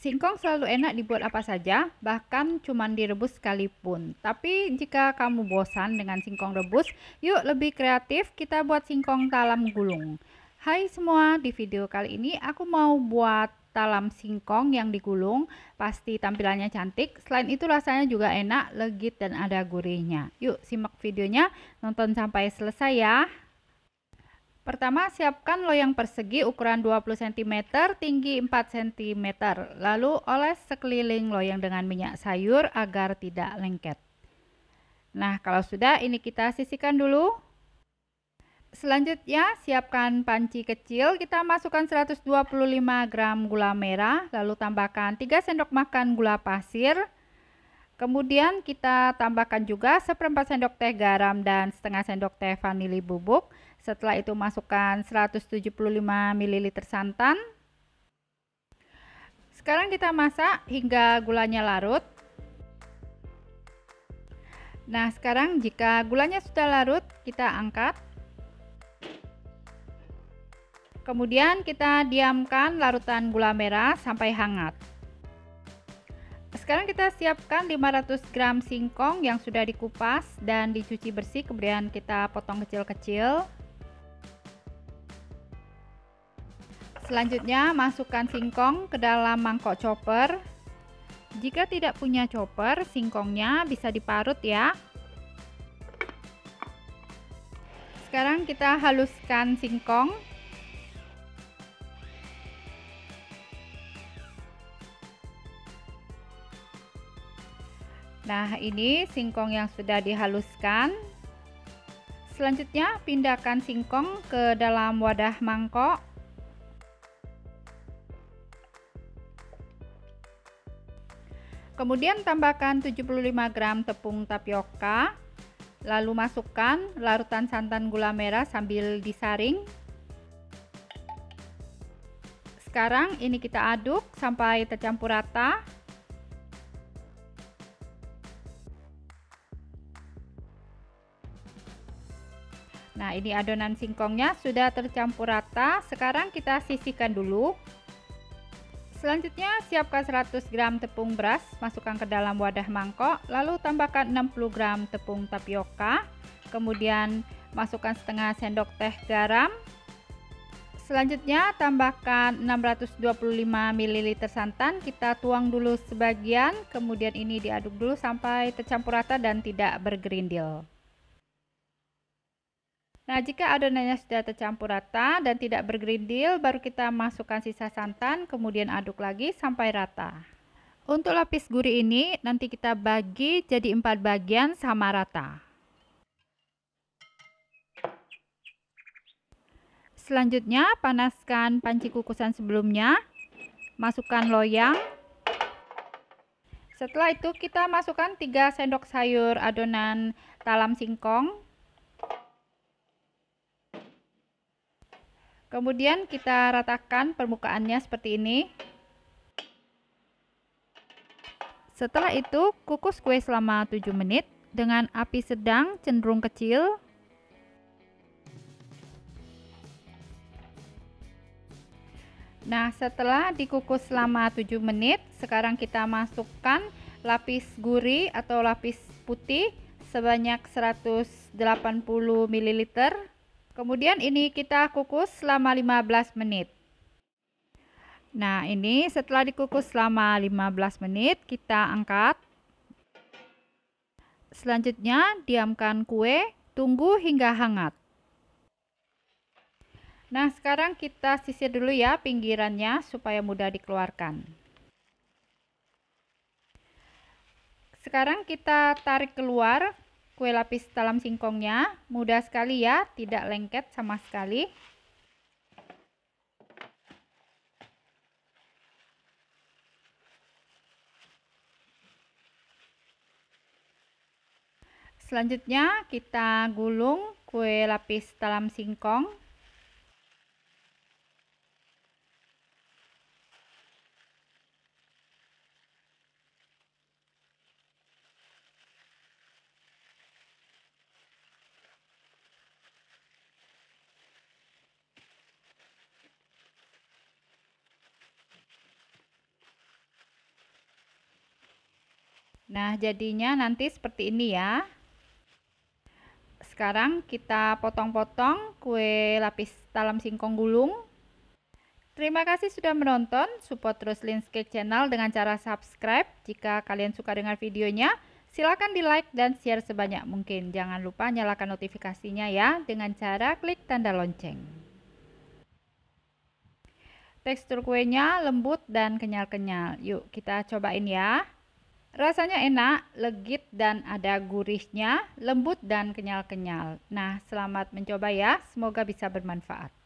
Singkong selalu enak dibuat apa saja, bahkan cuman direbus sekalipun. Tapi jika kamu bosan dengan singkong rebus, yuk lebih kreatif, kita buat singkong talam gulung. Hai semua, di video kali ini aku mau buat talam singkong yang digulung. Pasti tampilannya cantik, selain itu rasanya juga enak, legit dan ada gurihnya. Yuk simak videonya, nonton sampai selesai ya. Pertama, siapkan loyang persegi ukuran 20 cm, tinggi 4 cm. Lalu oles sekeliling loyang dengan minyak sayur agar tidak lengket. Nah, kalau sudah, ini kita sisihkan dulu. Selanjutnya, siapkan panci kecil. Kita masukkan 125 gram gula merah, lalu tambahkan 3 sendok makan gula pasir. Kemudian kita tambahkan juga 1/4 sendok teh garam dan setengah sendok teh vanili bubuk. Setelah itu masukkan 175 ml santan. Sekarang kita masak hingga gulanya larut. Nah, sekarang jika gulanya sudah larut, kita angkat. Kemudian kita diamkan larutan gula merah sampai hangat. Sekarang kita siapkan 500 gram singkong yang sudah dikupas dan dicuci bersih, kemudian kita potong kecil-kecil. Selanjutnya masukkan singkong ke dalam mangkok chopper. Jika tidak punya chopper, singkongnya bisa diparut ya. Sekarang kita haluskan singkong. Nah, ini singkong yang sudah dihaluskan. Selanjutnya pindahkan singkong ke dalam wadah mangkok. Kemudian tambahkan 75 gram tepung tapioka, lalu masukkan larutan santan gula merah sambil disaring. Sekarang ini kita aduk sampai tercampur rata. Nah, ini adonan singkongnya sudah tercampur rata. Sekarang kita sisihkan dulu. Selanjutnya siapkan 100 gram tepung beras, masukkan ke dalam wadah mangkok, lalu tambahkan 60 gram tepung tapioka, kemudian masukkan setengah sendok teh garam. Selanjutnya tambahkan 625 ml santan, kita tuang dulu sebagian, kemudian ini diaduk dulu sampai tercampur rata dan tidak bergerindil. Nah, jika adonannya sudah tercampur rata dan tidak bergerindil, baru kita masukkan sisa santan, kemudian aduk lagi sampai rata. Untuk lapis gurih ini, nanti kita bagi jadi 4 bagian sama rata. Selanjutnya, panaskan panci kukusan sebelumnya, masukkan loyang. Setelah itu, kita masukkan 3 sendok sayur adonan talam singkong. Kemudian kita ratakan permukaannya seperti ini. Setelah itu, kukus kue selama 7 menit dengan api sedang cenderung kecil. Nah, setelah dikukus selama 7 menit, sekarang kita masukkan lapis gurih atau lapis putih sebanyak 180 ml. Kemudian ini kita kukus selama 15 menit. Nah, ini setelah dikukus selama 15 menit, kita angkat. Selanjutnya, diamkan kue, tunggu hingga hangat. Nah, sekarang kita sisir dulu ya pinggirannya supaya mudah dikeluarkan. Sekarang kita tarik keluar kue lapis talam singkongnya, mudah sekali ya, tidak lengket sama sekali. Selanjutnya kita gulung kue lapis talam singkong. Nah, jadinya nanti seperti ini ya. Sekarang kita potong-potong kue lapis talam singkong gulung. Terima kasih sudah menonton. Support terus Lin's Cake Channel dengan cara subscribe. Jika kalian suka dengan videonya, silakan di like dan share sebanyak mungkin. Jangan lupa nyalakan notifikasinya ya dengan cara klik tanda lonceng. Tekstur kuenya lembut dan kenyal-kenyal. Yuk kita cobain ya. Rasanya enak, legit dan ada gurihnya, lembut dan kenyal-kenyal. Nah, selamat mencoba ya. Semoga bisa bermanfaat.